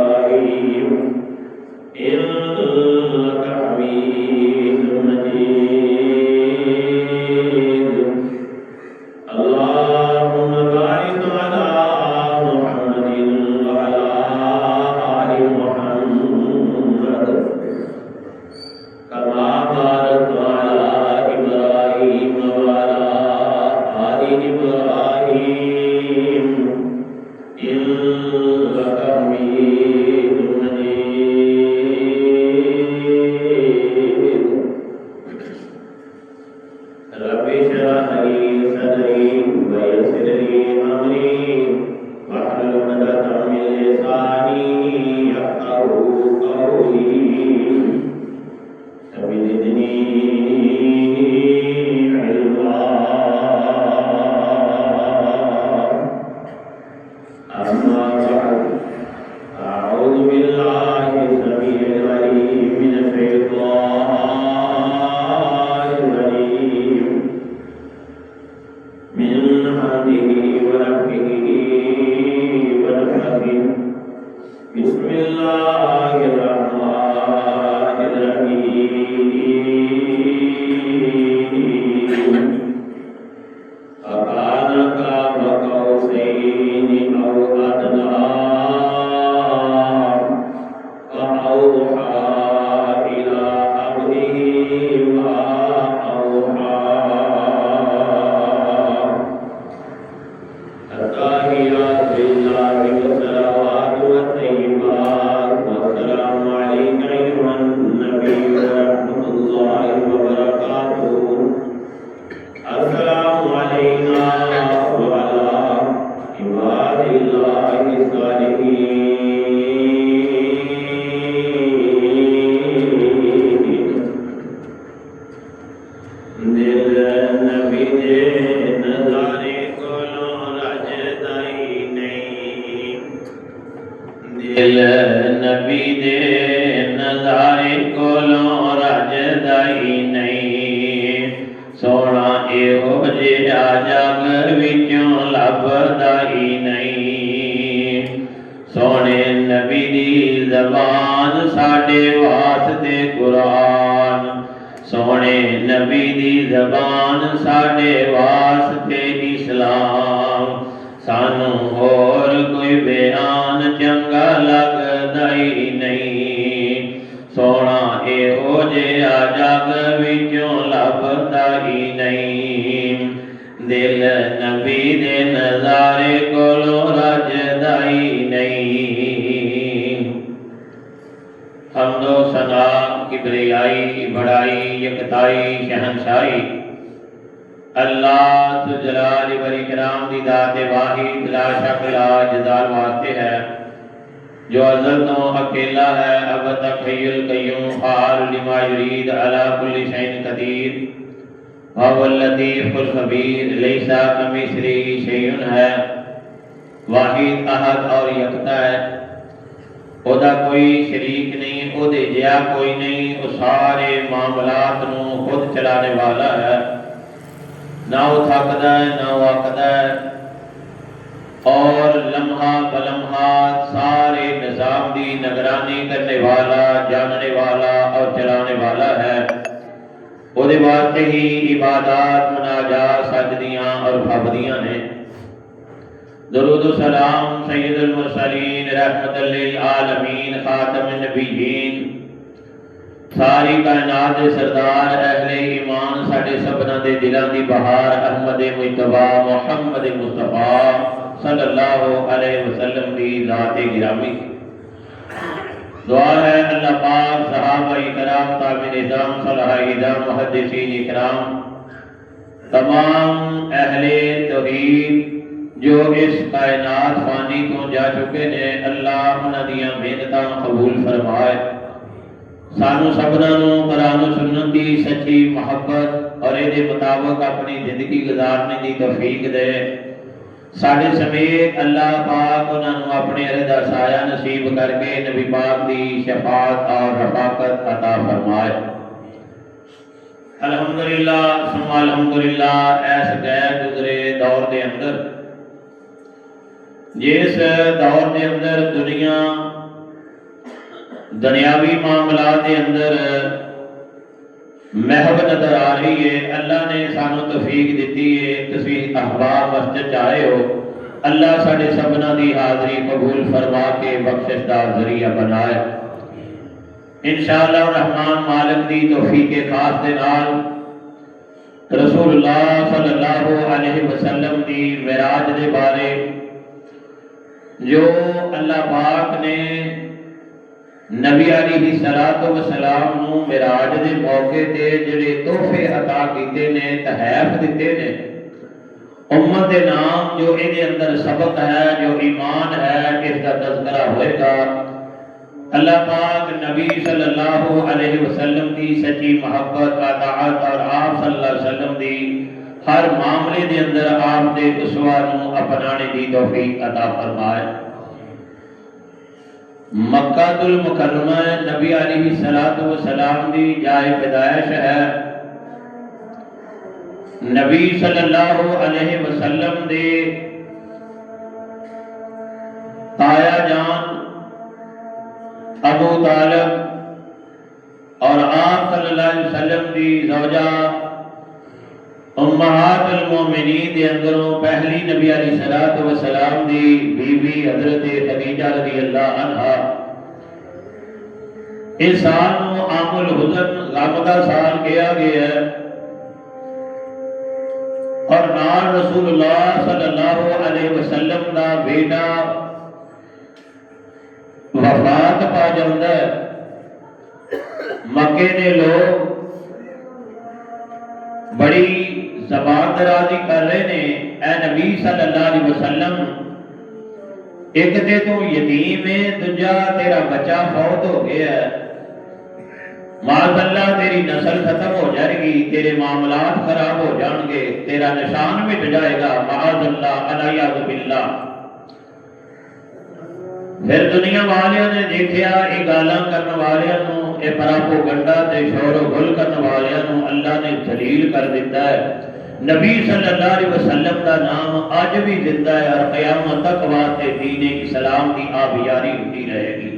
إبراهيم إنك حميد مجيد اللهم بارك على محمد وعلى آل محمد كما باركت على إبراهيم وعلى آل إبراهيم إنك حميد مجيد رب اشرح لي صدري ويسر لي أمري واحلل عقدة من لساني يفقهوا قولي رب زدني علما أما بعد أعوذ بالله السميع العليم من الشيطان الرجيم من همزه ونفخه ونفخه بسم الله الرحمن الرحيم فكان قاب قوسين أو أدنى فأوحى إلى عبده ما أوحى التحيات لله والصلوات والطيبات والسلام عليك أيها النبي ورحمة الله وبركاته السلام علينا وعلى عباد الله الصالحين دل نبی دے نظارے کولوں رجدا ہی نہیں دل نبی دے نظارے کولوں رجدا ہی نہیں سونا ایہو جہا جگ وچوں لبدا ہی نہیں سونے نبی دی زبان ساڈے واسطے قرآن سونے نبی دی زبان ساڈے واسطے اسلام سانو اور کوئی بیان چنگا لگدا ہی نہیں سونا ایہو جہا جگ وچوں لبدا ہی نہیں دل نبی دے نظارے کولوں رجدا ہی نہیں حمد و ثنا کبریائی بڑائی یکتائی شہنشائی اللہ ذو جلال و اکرام دی ذات واحد لا شک لا جدال واسطے ہے جو ازل تو اکیلا ہے اب تک حی القیوم فعال لما یرید علی کل شیء قدیر وهو اللطیف الخبیر لیس کمثلہ شیء ہے واحد احد اور یکتا ہے او دا کوئی شریک نہیں او دے جیا کوئی نہیں او سارے معاملات نو خود چلانے والا ہے نہ وہ تھکدا ہے نہ وہ آکدا ہے اور لمحہ بلمحہ سارے نظام دی نگرانی کرنے والا جاننے والا اور چلانے والا ہے او دے واسطے ہی عبادات مناجات سجدیاں اور پابندیاں نے درود و سلام سید المرسلین رحمت للعالمین خاتم النبیین ساری کائنات دے سردار اہل ایمان ساڈے سبنا دے دلاں دی بہار احمد مجتبی محمد مصطفیٰ صلی اللہ علیہ وسلم دی ذات گرامی دعا ہے اللہ پاک صحابہ کرام تابعین اعظام صالحہ اعظام محدثین اکرام تمام اہل توحید جو اس کائنات فانی تو جا چکے نے اللہ انہاں دیاں محنتاں قبول فرمائے سانو سبنا نو قرآن و سنت دی سچی محبت اور اے دے مطابق اپنی زندگی گزارنے دی توفیق دے ساڈے سمیت اللہ پاک انہاں نو اپنے رضا سایہ نصیب کر کے نبی پاک دی شفاعت اور رفاقت عطا فرمائے الحمدللہ ثم الحمدللہ ایس گئے گزرے دور دے اندر جس دور دے اندر دنیا دنیاوی معاملات کے اندر محب نظر آ رہی ہے۔ اللہ نے سانو توفیق دیتی ہے، تسی احباب مسجد آئے ہو، اللہ ساڈے سبنا دی حاضری قبول فرما کے بخشش دا ذریعہ بنائے انشاءاللہ الرحمن۔ مالک دی توفیق خاص دے نال رسول اللہ صلی اللہ علیہ وسلم دی معراج دے بارے جو اللہ پاک نے نبی علیہ الصلوۃ والسلام نو معراج دے موقع تے جڑے تحفے عطا کیتے نے، تحائف دیتے نے امت دے نام، جو اے دے اندر سبق ہے، جو ایمان ہے، اس کا تذکرہ ہوئے گا۔ اللہ پاک نبی صلی اللہ علیہ وسلم کی سچی محبت، اطاعت اور آپ صلی اللہ علیہ وسلم دی ہر معاملے دے اندر آپ دے اسوہ نو اپنانے دی توفیق عطا فرمائے۔ مکہ المکرمہ نبی علیہ الصلوۃ والسلام دی جائے پیدائش ہے۔ نبی صلی اللہ علیہ وسلم دے تایا جان ابو طالب اور آپ صلی اللہ علیہ وسلم دی زوجہ امہات المومنین دے اندروں پہلی نبی علیہ الصلوۃ والسلام دی بیوی حضرت خدیجہ رضی اللہ عنہا۔ اس سال نو عام الحزن غم دا سال کیا گیا ہے، اور نال رسول اللہ صلی اللہ علیہ وسلم دا بیٹا وفات پا جاتا ہے۔ مکے دے لوگ بڑی زبان درازی کر رہے نے، اے نبی صلی اللہ علیہ وسلم ایک تے تو یتیم ہے، دوجا تیرا بچہ فوت ہو گیا ہے، معاذ اللہ تیری نسل ختم ہو جائے گی، تیرے معاملات خراب ہو جان گے، تیرا نشان مٹ جائے گا، معاذ اللہ علیہ باللہ۔ پھر دنیا والیاں نے دیکھیا یہ گالاں کرنے والیاں نو، یہ پراپوگنڈا تے شور و غل کرنے والیاں نو اللہ نے ذلیل کر دیتا ہے۔ نبی صلی اللہ علیہ وسلم دا نام آج بھی زندہ ہے اور قیامت تک واسطے دین اسلام دی آبیاری ہوتی رہے گی۔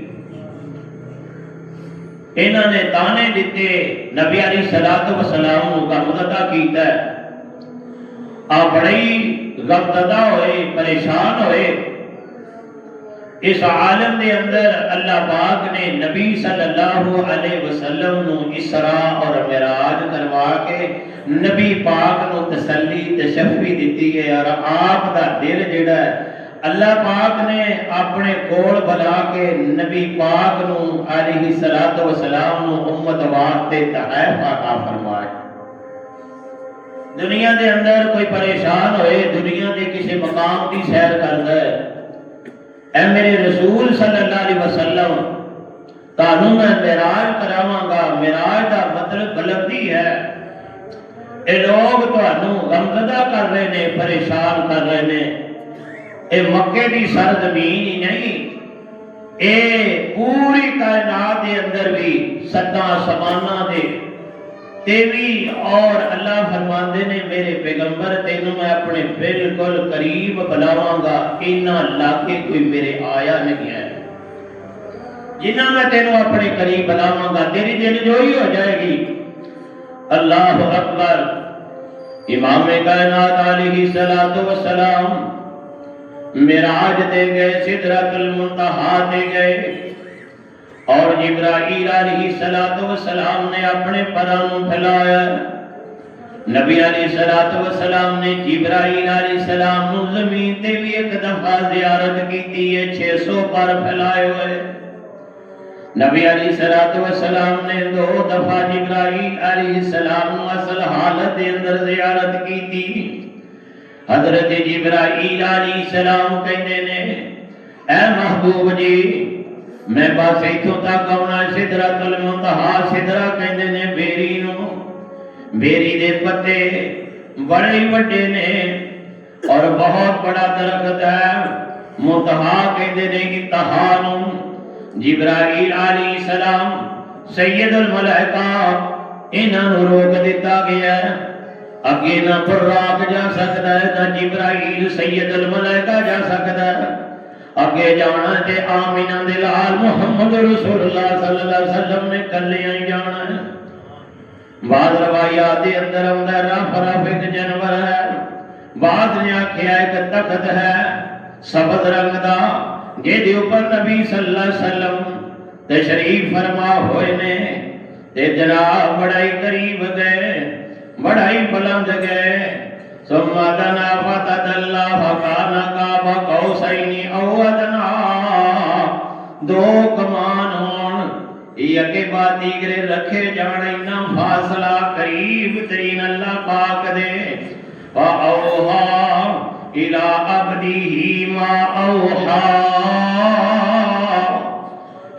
انہوں نے تانے دیتے، نبی علیہ الصلوۃ والسلام نو غمزدہ کیتا ہے، آپ بڑی غمزدہ ہوئے، پریشان ہوئے۔ اس عالم دے اندر اللہ پاک نے نبی صلی اللہ علیہ وسلم نو اسراء اور معراج کروا کے نبی پاک نو تسلی تشفی دیتی ہے، اور آپ دا دل جڑا ہے اللہ پاک نے اپنے کول بلا کے نبی پاک نو علیہ الصلوۃ والسلام نو امت واسطے تحائف عطا فرمائے۔ دنیا دے اندر کوئی پریشان ہوئے، دنیا دے کسی مقام کی سیر کرتا ہے، اے میرے رسول صلی اللہ علیہ وسلم تانوں میں معراج کراواں گا۔ معراج دا مطلب بلندی ہے۔ اے لوگ تانوں غمزدہ کر رہے نے، پریشان کر رہے نے، اے مکے دی سرزمین ہی نہیں، اے پوری کائنات دے اندر بھی سدا سمانا دے تیوی، اور اللہ فرماندے نے میرے پیغمبر تینوں میں اپنے بالکل قریب بلاواں گا، اینا لاکے کوئی میرے آیا نہیں ہے، جنہ میں تینوں اپنے قریب بلاواں گا تیری دل جوئی ہو جائے گی۔ اللہ اکبر۔ امام کائنات علیہ الصلوۃ والسلام معراج دے گئے، سدرۃ المنتہا دے گئے، اور جبرائیل علیہ السلام نے اپنے پرانوں پھیلایا۔ نبی علیہ السلام نے جبرائیل علیہ السلام نو زمین تے بھی ایک دفعہ زیارت کیتی ہے، 600 پر پھیلائے ہوئے۔ نبی علیہ السلام نے 2 دفعہ جبرائیل علیہ السلام نو اصل حالت دے اندر زیارت کیتی۔ حضرت جبرائیل علیہ السلام کہندے نے، اے محبوب جی میں بس ایتھوں تک آنا، سدرۃ المنتہا، سدرہ کہندے نے بیری نو، بیری دے پتے بڑے وڈے نے اور بہت بڑا درخت ہے، منتہا کہندے نے انتہا نو۔ جبرائیل علیہ السلام سید الملائکہ انہاں نو روک دیتا گیا ہے، اگے نہ براق جا سکتا ہے، نہ جبرائیل سید الملائکہ جا سکتا ہے۔ اگے جانا تے آمینہ دے لال محمد رسول اللہ صلی اللہ علیہ وسلم نے کلیاں ہی جانا ہے۔ بعض روایات دے اندر آندا رف رف ایک جانور ہے، بعض نے آکھیا ایک تخت ہے سبز رنگ دا جہدے اوپر نبی صلی اللہ علیہ وسلم تشریف فرما ہوئے نے تے جناب بڑائی قریب گئے، بڑائی بلند گئے۔ ثم دنا فتدلى فكان قاب قوسين او ادنى، دو کمان ہون یکے بعد دیگرے رکھے جانے نہ فاصلہ قریب ترین اللہ پاک دے۔ فاوحى الى عبده ما اوحى،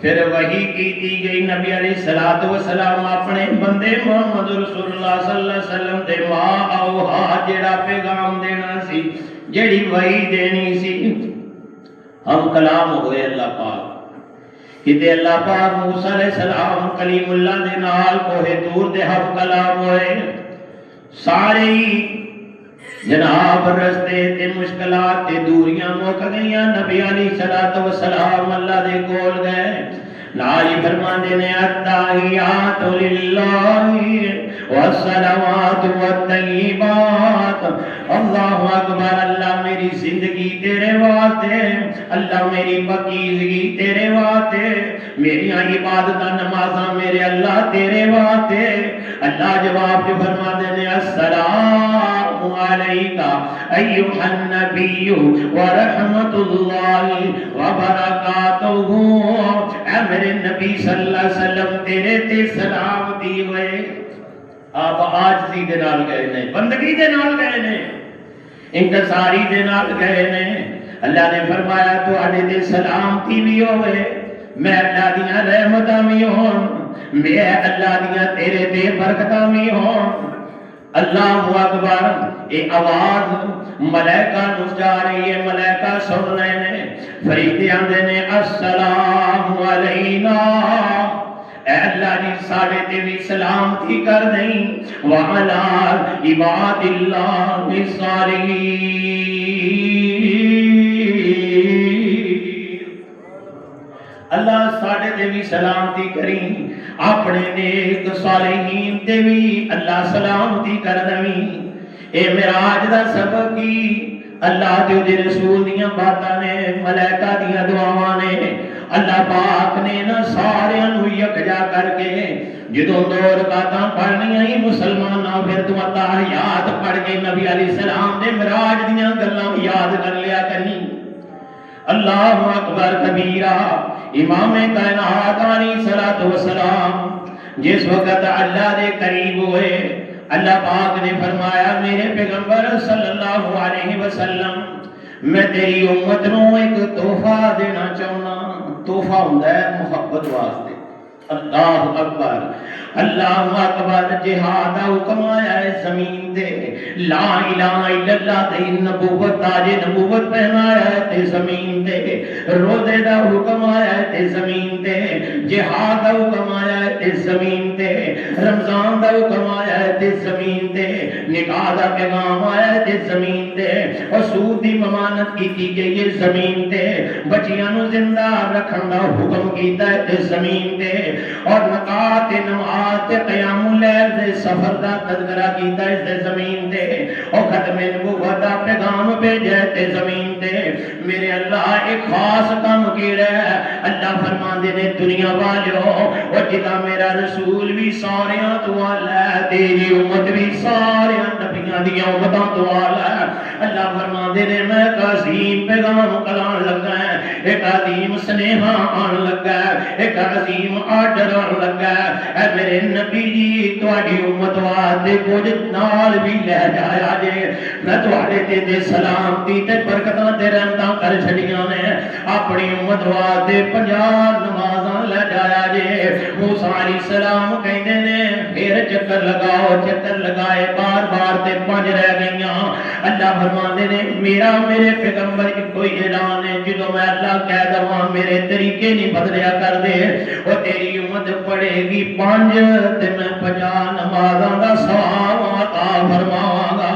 پھر وحی کی گئی نبی علیہ السلام اپنے بندے محمد رسول اللہ صلی اللہ علیہ وسلم دے ما اوحا جڑا پیغام دینا سی، جڑی وحی دینی سی۔ ہم کلام ہوئے اللہ پاک، کتے اللہ پاک موسیٰ علیہ السلام کلیم اللہ دے نال کوہ دور دے ہم کلام ہوئے، سارے جناب رستے تے مشکلات تے دوریاں موک گئیاں، نبی علیہ السلام اللہ دے کول گئے، نالی فرماندے نے التحیات للہ والصلوات والطیبات، اللہ اکبر، اللہ میری زندگی تیرے واسطے، اللہ میری پاکیزگی تیرے واسطے، میری عبادت نمازاں میرے اللہ تیرے واسطے۔ اللہ جواب جو فرماندے نے السلام علیکہ ایھا النبی ورحمت اللہ وبرکاتہ، اے میرے نبی صلی اللہ علیہ وسلم تیرے تے سلامتی ہوئے۔ آپ عاجزی دے نال گئے نے، بندگی دے نال گئے نے، انکساری دے نال گئے نے۔ اللہ نے فرمایا تو اڈے تے سلامتی بھی ہوئے، میں اللہ دیاں رحمتاں بھی ہون، میں اللہ دیاں تیرے تے برکتاں بھی ہون۔ اللہ اکبر، اے آواز ملائکہ نو جا رہی ہے، ملائکہ سن رہے نے، فرشتے آندے نے السلام علینا، اے اللہ جی ساڑے تے بھی سلامتی کر دیں، وعلی عباد اللہ الصالحین، اللہ ساڑے تے بھی سلامتی کریں، اپنے نیک صالحین تے بھی اللہ سلامتی کر دیں۔ اے معراج دا سبب کی اللہ دے رسول دیاں باتاں نے، ملائکہ دیاں دعاواں نے، اللہ پاک نے نہ سارے نو یکجا کر کے جدوں دو رکعتاں پڑھنیاں ہی مسلماناں پھر تو تحیات پڑھ کے نبی علیہ السلام دے معراج دیاں گلاں یاد کر لیا کریں۔ اللہ اکبر کبیرہ، امام کائنات علیہ السلام جس وقت اللہ دے قریب ہوئے، اللہ پاک نے فرمایا میرے پیغمبر صلی اللہ علیہ وسلم میں تیری امت نو ایک تحفہ دینا چاہنا۔ تحفہ ہوندا ہے محبت واسطے۔ اللہ اکبر، اللہ اکبر، جہاد دا حکم آیا ہے زمین تے، لا الہ الا اللہ تے نبوت تاج نبوت پہنایا ہے تے زمین تے، روزے دا حکم آیا ہے تے زمین تے، جہاد دا حکم آیا ہے تے زمین تے، رمضان دا حکم آیا ہے تے زمین تے، نکاح دا پیغام آیا ہے تے زمین تے، اور سود دی ممانعت کی گئی ہے زمین تے، بچیاں نو زندہ رکھن دا حکم کیتا ہے تے زمین تے، اور نکاح تے نماز تے قیام اللیل دے سفر دا تذکرہ کیتا ہے تے زمین تے، اور ختم نبوت دا پیغام بھیجا ہے تے زمین تے۔ میرے اللہ ایک خاص کام کیڑا ہے، اللہ فرماندے نے دنیا والو او جدا میرا رسول بھی ساریاں تو اعلی ہے، تیری امت بھی ساریاں نبیاں دیاں امتاں تو اعلی ہے۔ اللہ فرماندے نے میں ایک عظیم پیغام کلان لگا ہے، ایک عظیم سنیہا آن لگا ہے، ایک عظیم آرڈر آن لگا ہے۔ اے میرے نبی جی تواڈی امت واسطے کچھ نال بھی لے جایا جے، میں تواڈے تے سلامتی تے برکتاں تے رحمتاں کر چھڑیاں نے، اپنی امت واسطے 50 نمازاں لے جایا جے۔ موسیٰ علیہ السلام کہندے نے پھر چکر لگاؤ، چکر لگائے بار بار تے 5 رہ گئیاں۔ اللہ فرماندے نے میرا میرے پیغمبر کی کوئی اعلان ہے، جدوں میں اللہ کہہ دواں میرے طریقے نہیں بدلیا کر دے، وہ تیری امت پڑھے گی 5 تے میں 50 نمازاں دا ثواب عطا فرماواں گا۔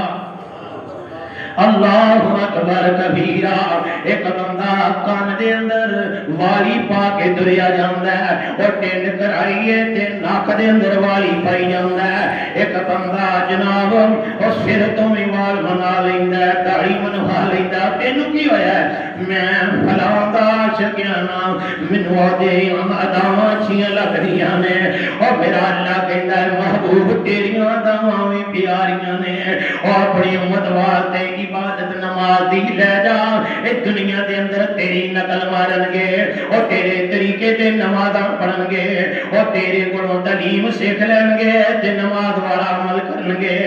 اللہ اکبر کبیرہ ایک بندہ کان دے اندر والی پا کے دریا جاندا ہے اور ٹینڈ کرائیے تے ناک دے اندر والی پائی جاندا ہے ایک بندہ جناب اور سر تو بھی وال بنا لیندا ہے داڑھی بنوا لیندا تینوں کی ہویا ہے میں فلاں دا عاشق ہاں مینوں دے اداواں اچھیاں لگدیاں نے اور میرا اللہ کہندا ہے محبوب تیریاں اداواں وی پیاریاں نے اور اپنی امت واسطے عبادت نماز دی لے جا اس دنیا دے اندر تیری نقل مارن گے اور تیرے طریقے تے نمازاں پڑھن گے اور تیرے کولوں تعلیم سیکھ لین گے تے نماز والا عمل کرن گے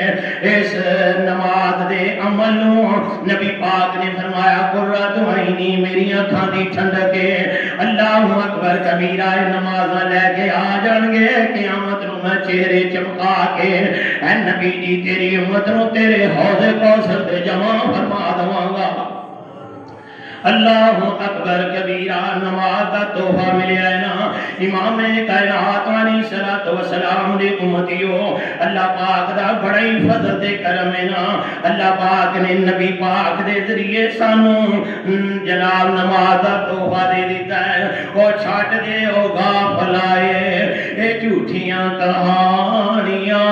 اس نماز دے عمل نوں نبی پاک نے فرمایا قرۃ عینی میری اکھاں دی ٹھنڈک اللہ اکبر کبیرہ نمازاں لے کے آ جان گے قیامت نوں میں چہرے چمکا کے اے نبی جی تیری امت نوں تیرے حوض کوثر تے جمع فرما دواں گا اللہ اکبر کبیرہ نماز دا تحفہ ملیا ہے نا امام کائنات علیہ الصلوۃ والسلام دی امتیو اللہ پاک دا بڑا ہی فضل تے کرم ہے نا اللہ پاک نے نبی پاک دے ذریعے سانوں جناب نماز دا تحفہ دے دیتا ہے او چھٹ دے او غافل آئے اے جھوٹیاں کہانیاں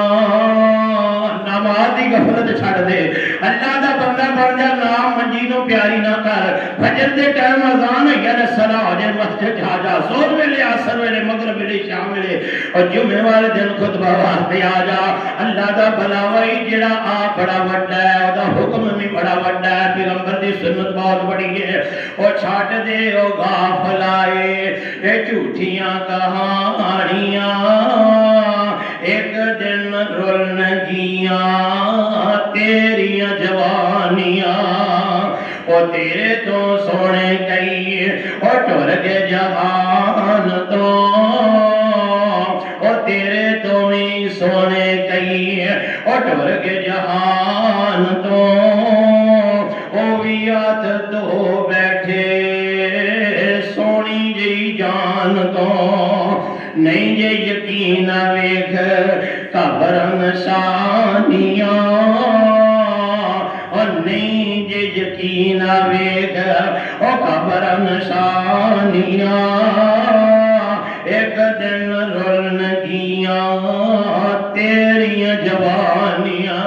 نماز دی غفلت چھڑ دے اللہ دا بندہ بن جا نام منجی نو پیاری نہ کر فجر دے ٹائم اذان ہوئی ہے صلاح ہو جائے مسجد جا جا زور ویلے عصر ویلے مغرب ویلے شام ویلے اور جمعے والے دن خطبہ واسطے آ جا اللہ دا بھلا وہی جڑا آ بڑا وڈا ہے او دا حکم بھی بڑا وڈا ہے پیغمبر دی سنت بہت بڑی ہے او چھٹ دے او غافل آئے اے جھوٹیاں کہانیاں ایک دن رولن گیاں تیریاں جوانیاں او تیرے تو سونے گئی او ٹر گئے جہان تو او تیرے تو ہی سونے گئی او ٹر گئے جہان تو او بھی ہاتھ تو بیٹھے سونی جی جان تو نہیں جے یقین ویکھ قبر نشانیاں اور نہیں جے یقین ویکھ او قبر نشانیاں ایک دن رولن گیاں تیریاں جوانیاں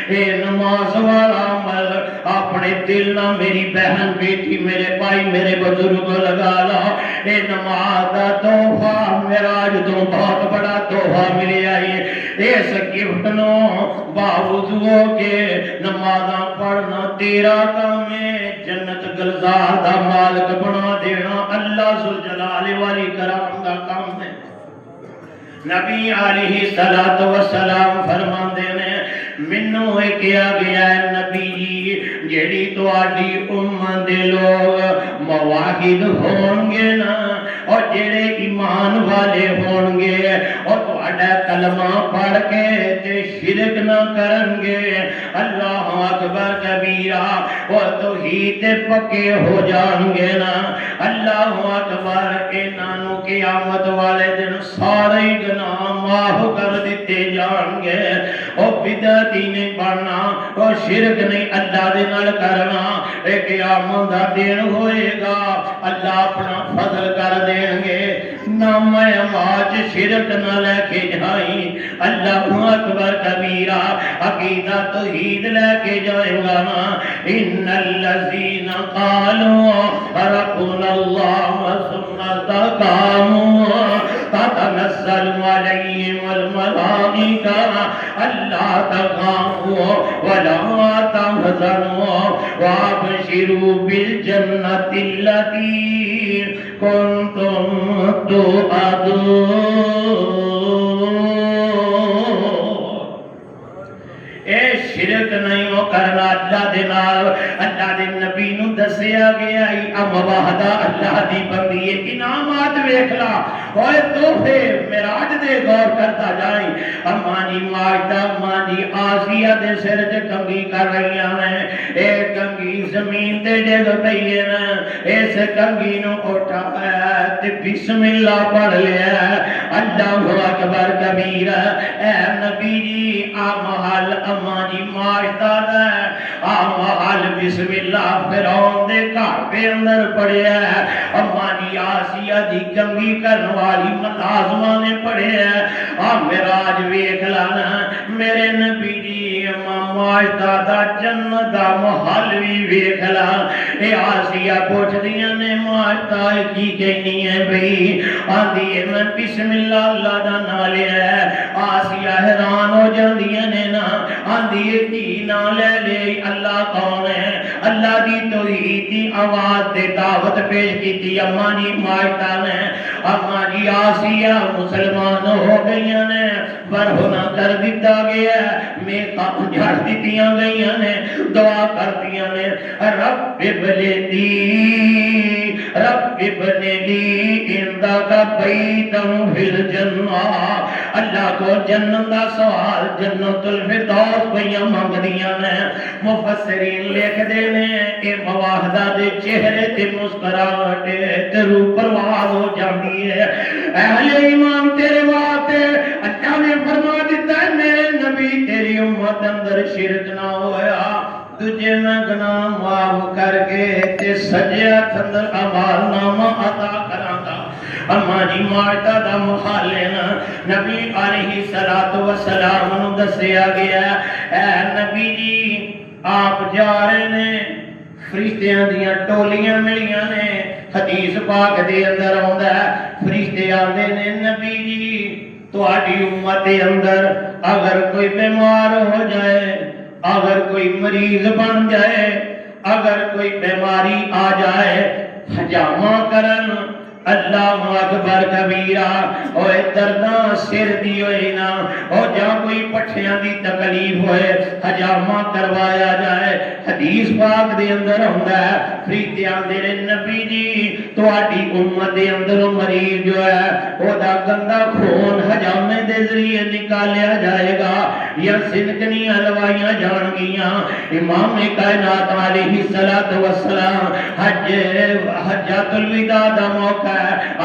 اے نماز والا عمل اپنے دل نہ میری بہن بیٹی میرے بھائی میرے بزرگ لگا لا اے نماز دا تحفہ معراج تو بہت بڑا تحفہ ملیا ہے اس گفٹ نو باوجود کے نمازاں پڑھنا تیرا کام ہے جنت گلزار دا مالک بنا دینا اللہ ذوالجلال والاکرام دا کام ہے نبی علیہ الصلوۃ والسلام فرماندے نے منوں اے کیا گیا ہے نبی جی جیڑی تواڈی امت دے لوگ موحد ہون گے نا اور جڑے ایمان والے ہون گے اور تواڈا کلمہ پڑھ کے تے شرک نہ کرن گے اللہ اکبر کبیرہ اور توحید تے پکے ہو جان گے نا اللہ اکبر انہاں نوں قیامت والے دن سارے گناہ معاف کر دیتے جان گے اور بدعتی نہیں بننا اور شرک نہیں اللہ دے نال کرنا اے قیامت دا دن ہوئے گا اللہ اپنا فضل کر دیں گے نام آج شرک نہ لے کے جائیں اللہ اکبر کبیرہ عقیدہ توحید لے کے جائیں گا نا ان الذین قالوا ربنا اللہ ثم استقاموا تتنزل علیہم الملائکہ الا تخافوا ولا تحزنوا وابشروا بالجنۃ التي کنتم توعدون اے شرک نہیں وہ کرنا اللہ دے نال اللہ دے نبی نو دسیا گیا ام وحدہ اللہ دی بندی انعامات ویکھ لا اوے تحفے معراج دے غور کرتا جائیں اماں جی ماجدہ اماں جی آسیہ دے سر تے کنگھی کر رہی ہیں اے کنگھی زمین تے ڈگ پئی ہے نا اس کنگھی نو اٹھایا تے بسم اللہ پڑھ لیا اللہ اکبر کبیر اے نبی جی آ محل اما جی ماشتا ہے آ محل بسم اللہ فرعون دے گھر دے اندر پڑھیا ہے اما جی آسیہ دی کنگھی کرن والی ملازمہ نے پڑھیا ہے آ معراج ویکھ لانا میرے نبی جی اما ماشتا دا جنت دا محل بھی ویکھ لا اے آسیہ پوچھ دیاں نے ماشتا کی کہنی ہے بھئی آندھی ہے میں بسم اللہ اللہ دا نالے ہے آسیہ حیران ہو جاندیاں نے نا آندھی ہے کی نالے لے اللہ کون ہے اللہ دی توحید دی آواز دے دعوت پیش کی تھی اماں جی ماجدہ نے اماں جی آسیہ مسلمان ہو گئیاں نے برہنہ کر دیتا گیا میں کام جھاڑ دیتیاں گئیاں نے دعا کر دیا نے رب ابن لی اندہ بیتم فی الجنہ اللہ کو جنت دا سوال جنت الفردوس بھئیاں مانگ دیاں نے مفسرین لکھ دینے اے مواہدہ دے چہرے تے مسکراہٹے تے روح پرواز ہو جاندی ہے اہل ایمان تیرے واسطے اللہ نے فرما دیتا ہے میرے نبی تیری امت اندر شرک نہ ہویا تجھے میں گناہ معاف کر کے تے سجیت اندر عمال نامہ عطا کرانگا اماں جی ماجدہ دا محالنا نبی علیہ السلام نو دسیا گیا اے نبی جی آپ جا رہے نے فرشتیاں دیاں ٹولیاں ملیاں نے حدیث پاک دے اندر آندا ہے فرشتے آندے نے نبی جی تہاڈی امت اندر اگر کوئی بیمار ہو جائے اگر کوئی مریض بن جائے اگر کوئی بیماری آ جائے حجامہ کرن اللہ اکبر کبیرہ اوے درداں سر دی ہوئے نا او جا کوئی پٹھیاں دی تکلیف ہوئے حجامہ کروایا جائے حدیث پاک دے اندر ہوندا ہے فرشتیاں دے نبی جی تہاڈی امت دے اندر مریض جو ہے او دا گندا خون حجامے دے ذریعے نکالیا جائے گا یا سنکنیاں لوائیاں جان گیاں امام کائنات علیہ السلام حجۃ الوداع دا موقع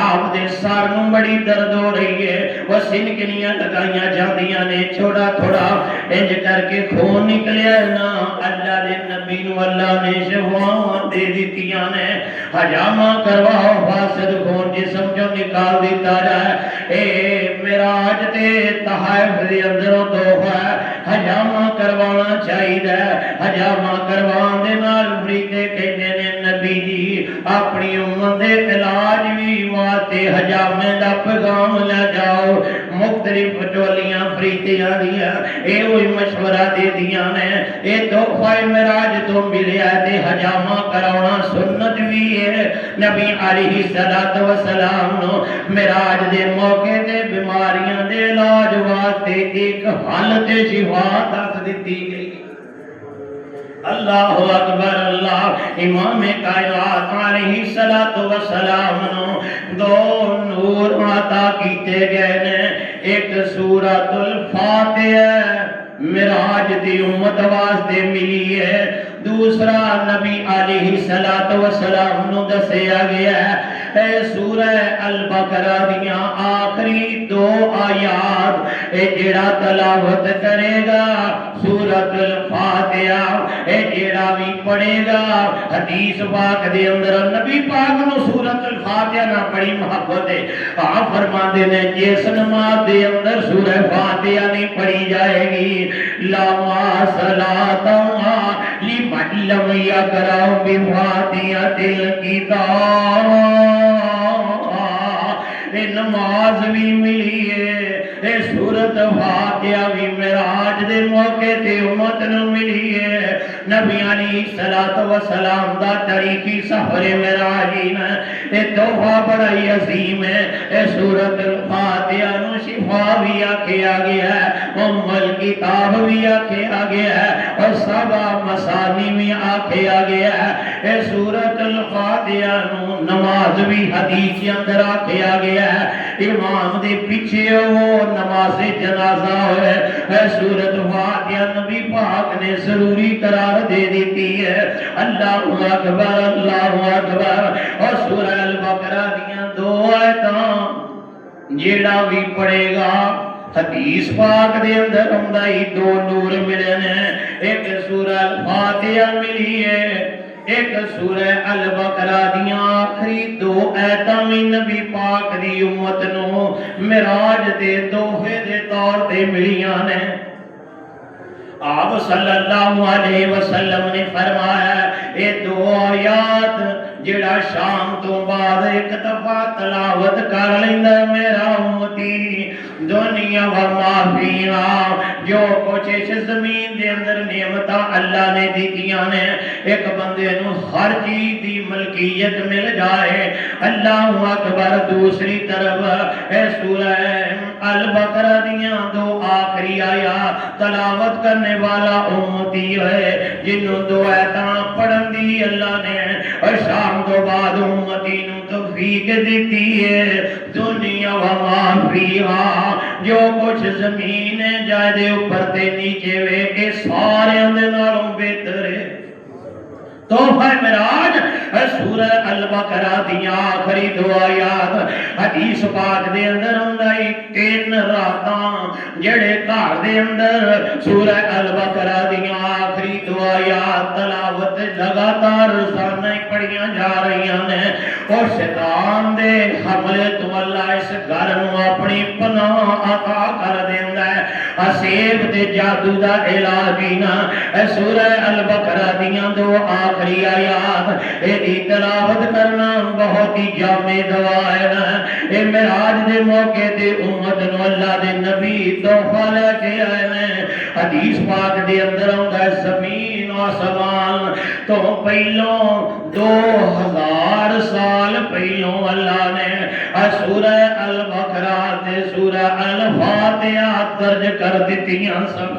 آپ دے سار نو بڑی درد ہو رہی ہے وہ سنکنیاں لگائیاں جاندیاں نے چھوڑا تھوڑا انج کر کے خون نکلیا نا اللہ دے نبی نو اللہ نے شفاء دے دتیاں نے حجامہ کرواؤ فاسد خون جسم جو نکال دیتا جائے اے معراج تے تحائف دے اندروں تحفہ حجامہ کروانا چاہیے حجامہ کروان دے نال فریتے کہندے نے نبی جی اپنی امت دے علاج بھی واسطے حجامے دا پیغام لے جاؤ مختلف ٹولیاں فریتیاں دیاں اے وہی مشورہ دے دیاں نے اے تحفہ معراج تو ملیا تے حجامہ کرانا سنت بھی ہے نبی علیہ السلام نو معراج دے موقع تے بیماریاں دے علاج واسطے ایک حالت شفا دس دیتی گئی اللہ اکبر اللہ امام کائنات علیہ السلام نو دو نور عطا کیتے گئے نے ایک سورۃ الفاتحہ معراج دی امت واسطے ملی ہے دوسرا نبی علیہ السلام نو دسیا گیا ہے سورہ البقرہ دیاں آخری دو آیات اے جڑا تلاوت کرے گا سورۃ الفاتحہ اے جڑا بھی پڑھے گا حدیث پاک دے اندر نبی پاک نو سورۃ الفاتحہ نہ بڑی محبت ہے آپ فرماندے نے جس نماز دے اندر سورہ فاتحہ نہیں پڑھی جائے گی لا صلاۃ لمن لم یقرأ بفاتحۃ الکتاب اے نماز بھی ملی ہے اے سورۃ فاتحہ بھی معراج دے موقع تے امت نو ملی ہے نبی علیہ السلام دا تاریخی سفر معراج اے تحفہ بڑا ہی عظیم ہے اے سورۃ الفاتحہ نو شفا بھی آکھیا گیا ہے ام الکتاب بھی آکھیا گیا ہے اور سبع مثانی بھی آکھیا گیا ہے اے سورۃ الفاتحہ نو نماز بھی حدیث کے اندر آکھیا گیا ہے امام دے پیچھے وہ نماز جنازہ ہوئے اے سورۃ فاتحہ نبی پاک نے ضروری قرار دے دیتی ہے اللہ اکبر اور سورہ البقرہ دیاں دو آیتاں جیڑا بھی پڑھے گا حدیث پاک دے اندر ہمدائی دو نور ملے ہیں، ایک سورہ الفاتحہ ملی ہے، ایک سورہ البقرہ دیاں آخری دو ایتاں میں نبی پاک دی امت نو معراج دے تحفے دے طور تے ملیاں نے۔ آپ صلی اللہ علیہ وسلم نے فرمایا اے دو آیات جڑا شام تو بعد ایک دفعہ تلاوت کر لیندا میرا امتی دنیا و ما فیہا، جو کچھ اس زمین دے اندر نعمتاں اللہ نے دتیاں نے، ایک بندے نو ہر چیز دی ملکیت مل جائے۔ اللہ اکبر۔ دوسری طرف اے سورہ البقرہ دیاں دو آخری آیات تلاوت کرنے والا امتی ہے جنہوں دو ایتاں پڑھن دی اللہ نے اور شام تو بعد امتی نو توفیق دیتی ہے۔ دنیا و ما فیہا، جو کچھ زمین جائے دے اوپر تے نیچے وے اے سارے اندے نالوں بہتر ہے۔ تحفہ معراج سورہ البقرہ دیاں آخری دو آیات حدیث پاک دے اندر ہمدائی 3 راتاں جڑے گھر دے اندر سورہ البقرہ دیاں آخری دو آیات تلاوت لگاتار روزانہ پڑھیاں جا رہی ہیں اور شیطان دے حملے تو اللہ اس گھر نو اپنی پناہ عطا کر دیندا ہے۔ اسیب تے جادو دا علاج ہی نہ سورہ البقرہ دیاں دو آخری آیات ایدی تلاوت کرنا بہت ہی جامع دوا ہے نا۔ اے معراج دے موقع تے امت نو اللہ دے نبی تحفہ لے کے آئے ہیں۔ حدیث پاک دے اندر ہوندا ہے زمین و آسمان تو پہلوں 2000 سال پہلوں اللہ نے سورہ البقرہ تے سورہ الفاتحہ درج کر دیتیاں سب۔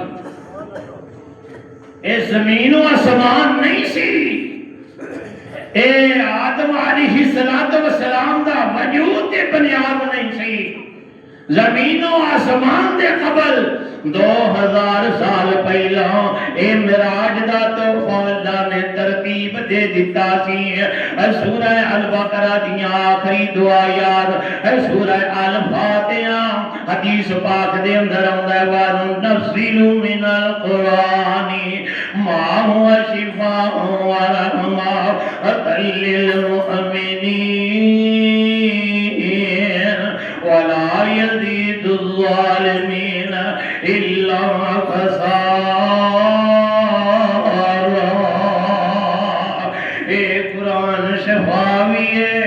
اے زمین و آسمان نہیں سی، اے آدم علیہ السلام دا وجود دے بنیاد نہیں سی۔ زمین و آسمان دے قبل 2000 سال پہلا اے معراج دا تحفہ اللہ نے ترتیب دے دیتا سی۔ سورہ البقرہ دیاں آخری دو آیات سورہ الفاتحہ حدیث پاک دے اندر آندا ہے وَنُنَزِّلُ مِنَ الْقُرْآنِ مَا هُوَ شِفَاءٌ وَرَحْمَةٌ لِّلْمُؤْمِنِينَ وَلَا يَزِيدُ الظَّالِمِينَ إِلَّا خَسَارًا۔ اے قرآن شفاوی ہے،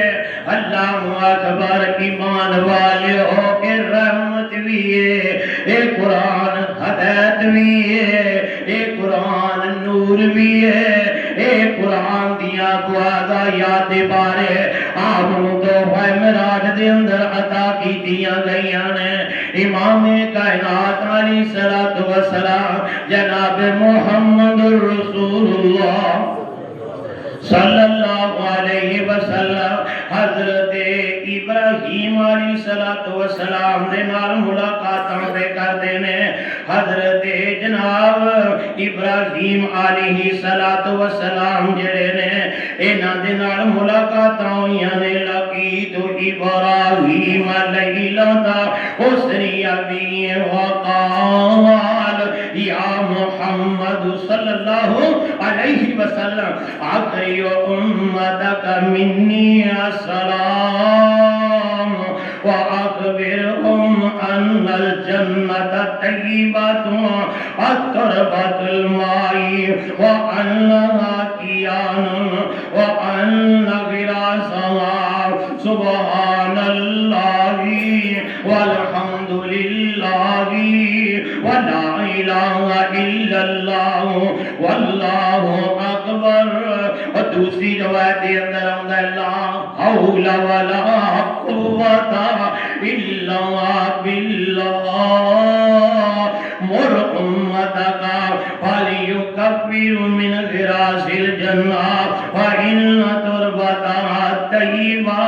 اللہ اکبر، ایمان والے ہو کے رحمت بھی ہے، اے قرآن ہدایت بھی ہے، اے قرآن نور بھی ہے، اے قرآن دیا دعا یاد بارے آپ تحفہ معراج دے اندر عطا کی دیا گئیاں نے۔ امام کائنات علیہ السلام جناب محمد رسول اللہ صلی اللہ علیہ وسلم حضرت ابراہیم علیہ السلام دے نال ملاقاتاں دے کردے نے۔ حضرت جناب ابراہیم علیہ السلام جڑے نے انہاں دے نال ملاقاتاں ہوئیاں نے۔ لقیت ابراہیم لیلۃ اسری بی وقال یا محمد صلی اللہ علیہ وسلم آخری امتک منی السلام وَأَخْبِرْهُمْ أَنَّ الْجَنَّةَ طَيِّبَةٌ أَطْرَبَةُ الْمَاءِ وَأَنَّهَا كِيَانٌ وَأَنَّ غِرَاسَهَا سُبْحَانَ اللَّهِ وَالْحَمْدُ لِلَّهِ وَلَا إِلَهَ إِلَّا اللَّهُ وَاللَّهُ أَكْبَرُ۔ اور دوسری روایت کے اندر آندا ہے لا حول ولا قوة إلا بالله مر أمتك فليكفر من غراس الجنة فإن تربتها طيبة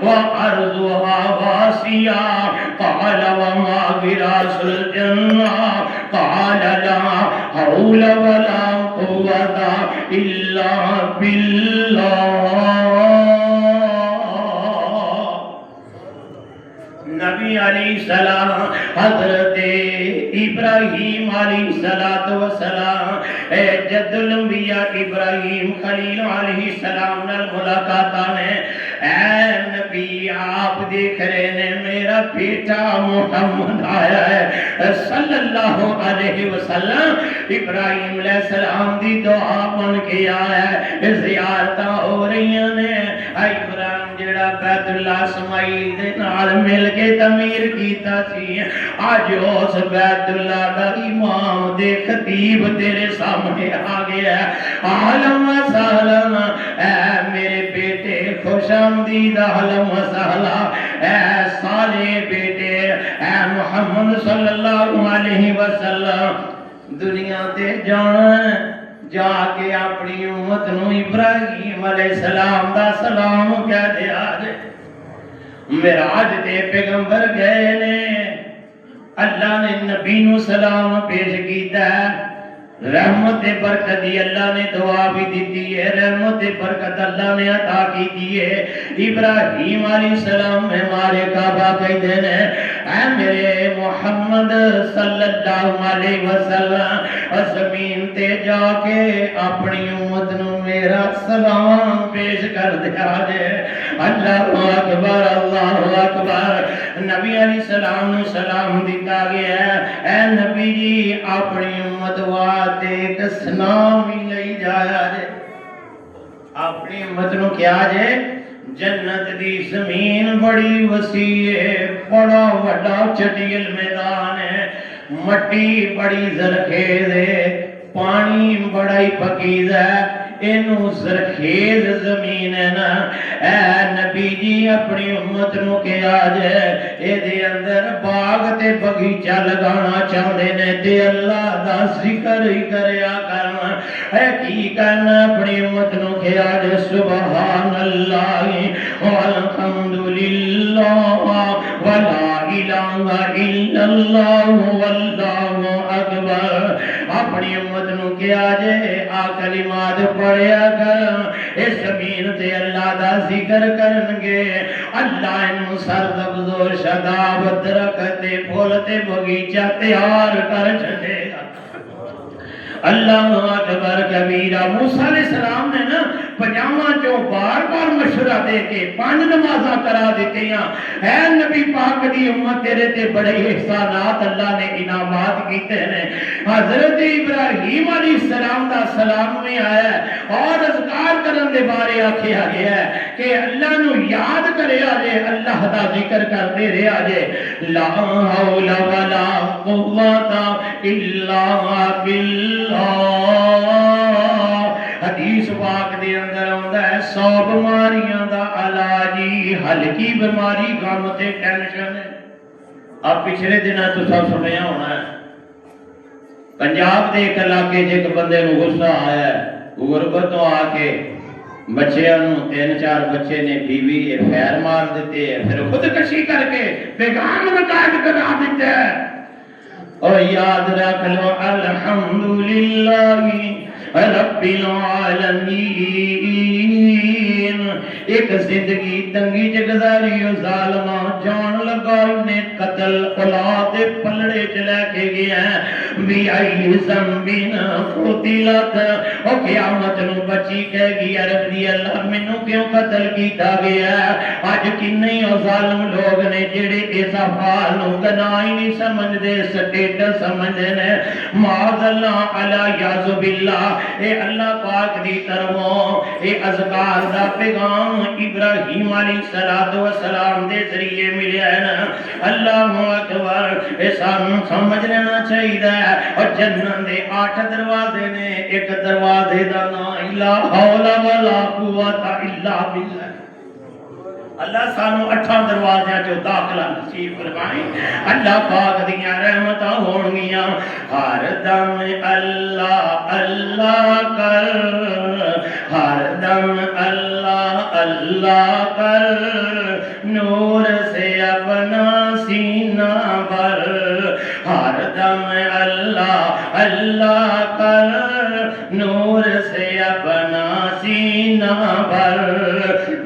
وأرضها واسعة قال وما غراس الجنة قال لا حول ولا قوة إلا بالله۔ نبی نبی علیہ السلام حضرت ابراہیم علیہ السلام جد الانبیاء ابراہیم خلیل علیہ السلام نال ملاقاتاں نے اے نبی آپ دیکھ رہے ہیں میرا بیٹا محمد آیا ہے صلی اللہ علیہ وسلم ابراہیم علیہ السلام دی دعا بن کے آیا ہے زیارتاں ہو رہی ہیں ابراہیم جڑا بیت اللہ اسماعیل دے نال مل کے تعمیر کیتا سی اج اس بیت اللہ دا امام دے خطیب تیرے سامنے آ گیا ہے عالم و سلام اے میرے بیٹے خوش آمدید اہلا و سہلا اے صالح بیٹے اے محمد صلی اللہ علیہ وسلم دنیا تے جانا جا کے اپنی امت نو ابراہیم علیہ السلام دا سلام کہہ دیا جے معراج تے پیغمبر گئے نے اللہ نے نبی نو سلام پیش کیتا ہے رحمت برکت اللہ نے دعا بھی دیتی ہے رحمت برکت اللہ نے عطا کی ہے ابراہیم علیہ السلام ہمارے کعبہ کہتے ہیں اے میرے محمد صلی اللہ علیہ وسلم زمین تے جا کے اپنی امت نو میرا سلام پیش کر دیا جے اللہ اکبر نبی علیہ السلام نے سلام دیتا گیا اے نبی جی اپنی امت واسطے ایک سلام ہی لئی جایا جے اپنی امت نو کیا جے جنت دی زمین بڑی وسیع ہے بڑا وڈا چٹیل میدان ہے مٹی بڑی زرخیز ہے پانی بڑا ہی پکیز ہے اینو زرخیز زمین ہے نا اے نبی جی اپنی امت نو کیا جائے اے دے اندر باغ تے بغیچہ لگانا چاہتے نے تے اللہ دا ذکر ہی کریا کرنا اے کی کرنا اپنی امت نو کیا جائے سبحان اللہ والحمدللہ ولا الہ الا اللہ واللہ اکبر اپنی امت نو کیا جائے آ کلمات پڑھیا کر اس زمین تے اللہ دا ذکر کرنگے اللہ انہوں سرزبز و شداب درخت پھول تے بغیچہ تیار کر چھتے گا اللہ اکبر کبیرہ موسیٰ علیہ السلام نے نا پجامہ جو بار بار مشورہ دے کے 5 نمازہ کرا دیتے ہیں اے نبی پاک دی امت تیرے تے بڑے احسانات اللہ نے انعامات کیتے ہیں حضرت ابراہیم علیہ السلام دا سلام میں آیا ہے اور اذکار کرن دے بارے آکھیا گیا ہے کہ اللہ نو یاد کرے آجے اللہ دا ذکر کرتے رہے آجے لا حول ولا قوت الا باللہ حدیث پاک دے اندر آندا ہے 100 بیماریاں دا علاجی ہلکی بیماری غم تے ٹینشن ہے اب پچھلے دنوں تو سب سنیا ہونا ہے پنجاب دے ایک علاقے ایک بندے نو غصہ آیا ہے غربتوں آ کے بچیاں نو 3-4 بچے نے بیوی پھیر مار دیتے ہیں پھر خودکشی کر کے بیگان مقاعد کرا دیتے ہیں اور یاد رکھ لو الحمدللہ رب العالمین ایک زندگی تنگی جگزاری و ظالمہ جان لگا انہیں قتل اولاد پلڑے چلے کے گئے ہیں بی آئی زنبین قتلت او قیامت نو بچی کہے گی عرب دی اللہ منو کیوں قتل کیتا گیا ہے آج کنہیں او ظالم لوگ نے جڑے اس افعال نو گناہی نہیں سمجھ دے سٹیٹس سمجھ دے معاذ اللہ علی یعظ باللہ اے اللہ پاک دی طرفوں اے اذکار دا پیغام ابراہیم علیہ السلام دے ذریعے ملیا ہے نا اللہ اکبر اے سانو سمجھ لینا چاہیے اور جنت دے 8 دروازے نے ایک دروازے دا نام لا حول ولا قوت الا باللہ اللہ سانو 8 دروازیاں جو داخلہ نصیب فرمائے اللہ پاک دیاں رحمتاں ہون گیاں ہر دم اللہ اللہ کر ہر دم اللہ اللہ کر نور سے اپنا سینہ بھر ہر دم اللہ اللہ کر نور سے اپنا سینہ بھر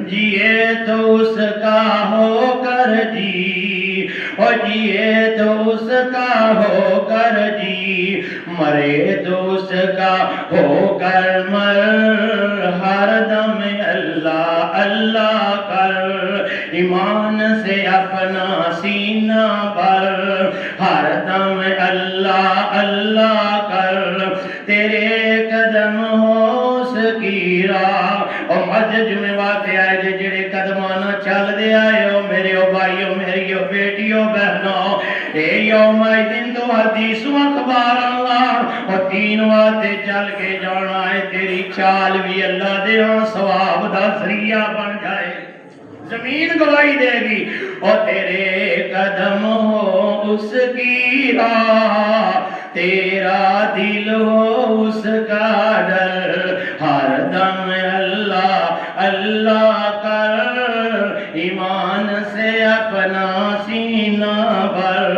جیے تو اس کا ہو کر جی اور جیے تو اس کا ہو کر جی، مرے تو اس کا ہو کر مر، ہر دم اللہ اللہ کر، ایمان سے اپنا سینہ بھر، ہر دم اللہ اللہ کر، تیرے قدم ہو سکی راہ۔ اور مسجد میں واقع آئے جڑے قدمانا چل دے آئے ہو میرے او بھائیو میریو بیٹیو بہنو، اے یوم دن تو حدیث و اخبار اللہ اور تین واتے چل کے جانا ہے، تیری چال بھی اللہ دے ہاں ثواب دا ذریعہ بن جائے، زمین گواہی دے گی، اور تیرے قدم ہو اس کی راہ، تیرا دل ہو اس کا ڈر، ہر دم اللہ اللہ کر، ایمان سے اپنا سینہ بھر،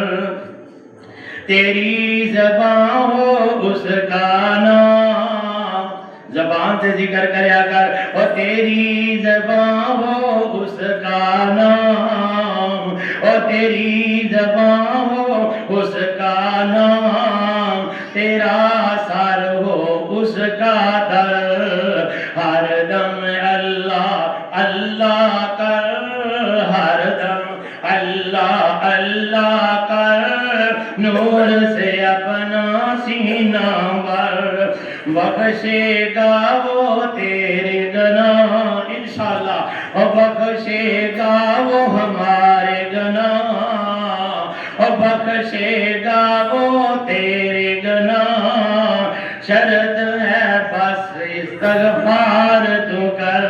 تیری زبان ہو اس کا نام، زبان سے ذکر کریا کر، اور تیری زبان ہو اس کا نام، اور تیری زبان ہو اس کا نام، تیرا سر ہو اس کا در، ہر دم اللہ اللہ کر، ہر دم اللہ اللہ کر، نور سے اپنا سینہ بھر، بخشے گا وہ تیرے گناہ انشاءاللہ، اور بخشے گا وہ ہمارے گناہ، اور بخشے گا وہ تیرے گناہ، شرط ہے بس استغفار تو کر،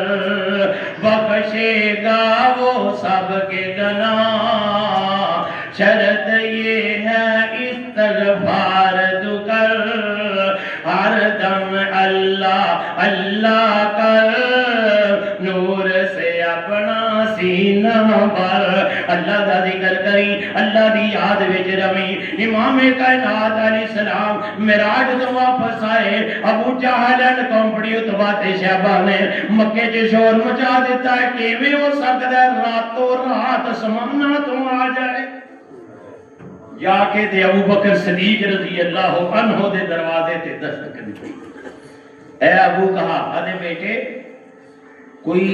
بخشے گا وہ سب کے گناہ، شرط یہ ہے استغفار تو کر، ہر دم اللہ اللہ کر، نور سے اپنا سینہ بھر، اللہ دا ذکر کری، اللہ دی یاد وچ رمی۔ امام کائنات علیہ السلام معراج تو واپس آئے، ابو جہل اینڈ کمپنی اتباع شہبہ نے مکے چ شور مچا دیتا ہے، کیویں ہو سکدا ہے راتوں رات سمانا تو آ جائے؟ جا کے تے ابو بکر صدیق رضی اللہ عنہ دے دروازے تے دستک دی، اے ابو کہا ادے بیٹے کوئی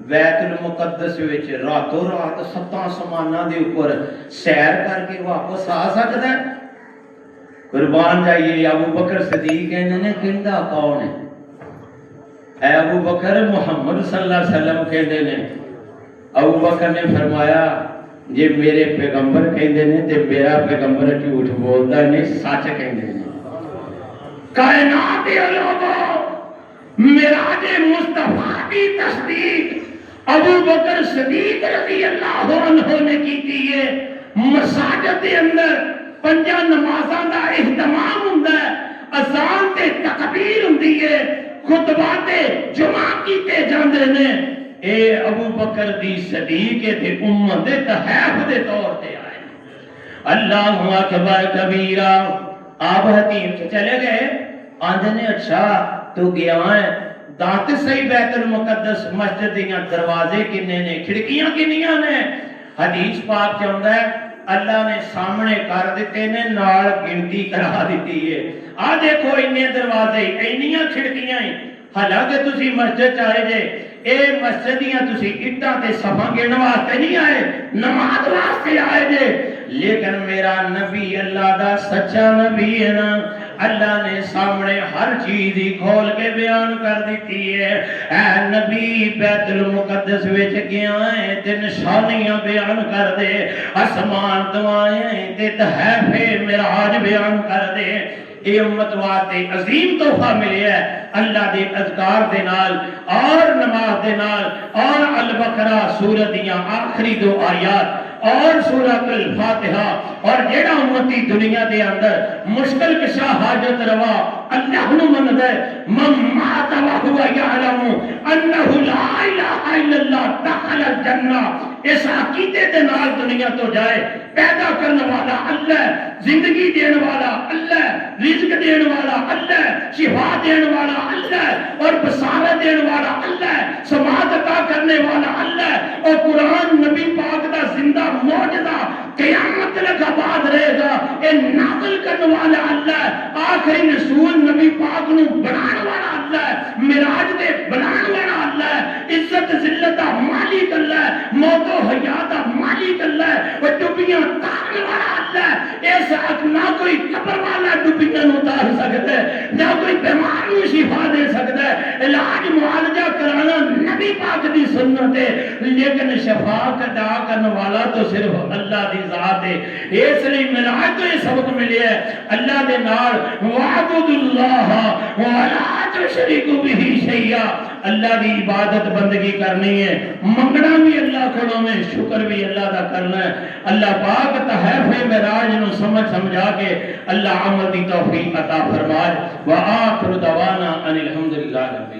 بیت المقدس وچ راتوں رات ستاں سماناں دے اوپر سیر کر کے واپس آ سکدا ہے؟ قربان جائیے ابو بکر صدیق کہندے نے کہندا کون ہے؟ اے ابو بکر محمد صلی اللہ علیہ وسلم کہندے نے۔ ابو بکر نے فرمایا جے میرے پیغمبر کہندے نے تے میرا پیغمبر جھوٹ بولدا نہیں، سچ کہندے نے۔ کائنات دے لوگوں معراج مصطفیٰ کی تصدیق ابو بکر صدیق رضی اللہ عنہ نے کی ہے۔ مساجد دے اندر پنجاں نمازاں دا اہتمام ہوندا ہے، اذان تے تکبیر ہوندی ہے، خطبہ تے جمعہ کیتے جاندے نے۔ اے ابو بکر دی صدیق تے امت دے تحائف دے طور تے آئے۔ اللہ اکبر کبیرہ۔ آپ حتیم سے چلے گئے، آندھے نے اچھا تو گیا ہے دانت صحیح بیت المقدس مسجد دیاں دروازے کنے نے، کھڑکیاں کنیاں نے؟ حدیث پاک چاہتا ہے اللہ نے سامنے کر دیتے نے، نال گنتی کرا دیتی ہے۔ آ دیکھو انہیں دروازے اینیاں کھڑکیاں ہیں، حالانکہ تسی مسجد چاہے جے اے مسجدیاں تسی اٹھاں تے صفاں گن واسطے نہیں آئے، نماز واسطے آئے جے۔ لیکن میرا نبی اللہ دا سچا نبی ہے نا، اللہ نے سامنے ہر چیز ہی کھول کے بیان کر دیتی ہے۔ اے نبی بیت المقدس وچ گیا ہے تے نشانیاں بیان کر دے، آسمان تو آئے تے تحائف معراج بیان کر دے۔ اے امت واسطے عظیم تحفہ ملیا ہے اللہ دے اذکار دے نال اور نماز دے نال، اور البقرہ سورۃ دیاں آخری 2 آیات اور سورۃ الفاتحہ، اور جیڑا امتی دنیا دے اندر مشکل کشا حاجت روا اللہ نو من دے، من مات وہو یعلم انہ لا الہ الا اللہ دخل الجنہ۔ اس عقیدے دے نال دنیا تو جائے. پیدا کرنے والا اللہ، زندگی دین والا اللہ، رزق دین والا اللہ، شفا دین والا اللہ، اور بصارت دین والا اللہ، سماعت عطا کرنے والا اللہ، اور قرآن نبی پاک دا زندہ معجزہ قیامت تک آباد رہے گا. اے نازل کرنے والا اللہ، آخری رسول نبی پاک نو بنانے والا اللہ، معراج دے بنانے والا اللہ، عزت ذلت دا مالک اللہ، موت و حیات دا مالک اللہ، وہ ڈبیاں تارنے والا اللہ. اس حق نہ کوئی قبر والا ڈبیاں نو تار سکتا ہے، نہ کوئی بیمار نو شفا دے سکتا ہے. علاج معالجہ کرانا نبی پاک دی سنت ہے، لیکن شفا عطا کرنے والا تو صرف اللہ دی ذات ہے. اس لیے معراج تو یہ سبق ملے ہے اللہ دے نال وعبد اللہ ولا تشرکوا بہ شیئا. اللہ دی عبادت بندگی کرنی ہے، منگنا بھی اللہ کھڑوں میں، شکر بھی اللہ دا کرنا ہے. اللہ پاک تحائف معراج نو سمجھا کے اللہ عمل دی توفیق عطا فرمائے. وآخر دعوانا ان الحمدللہ رب العالمین.